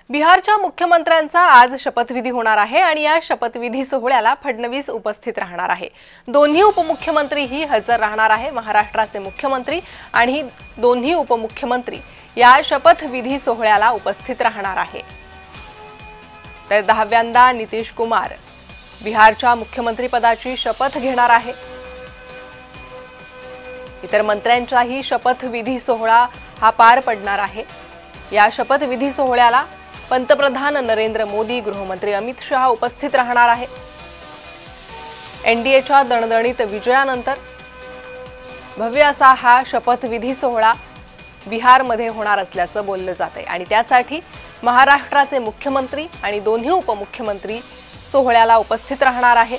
बिहारच्या मुख्यमंत्र्यांचा आज शपथविधी होणार आहे आणि या शपथविधी सोहळ्याला फडणवीस उपस्थित राहणार आहे। दोन्ही उपमुख्यमंत्रीही हजर राहणार आहे। महाराष्ट्राचे मुख्यमंत्री आणि दोन्ही उपमुख्यमंत्री या शपथविधी सोहळ्याला उपस्थित राहणार आहे। तर 10व्यांदा नितीश कुमार बिहारच्या मुख्यमंत्री पदाची शपथ घेणार आहे। इतर मंत्र्यांचाही शपथविधी सोहळा हा पार पडणार आहे। या शपथविधी सोहळ्याला पंतप्रधान नरेंद्र मोदी, गृहमंत्री अमित शहा उपस्थित राहणार आहे। एनडीएच्या दणदणीत विजयानंतर भव्य असा हा शपथविधी सोहळा बिहारमध्ये होणार असल्याचं बोललं जातंय आणि त्यासाठी महाराष्ट्राचे मुख्यमंत्री आणि दोन्ही उपमुख्यमंत्री सोहळ्याला उपस्थित राहणार आहे।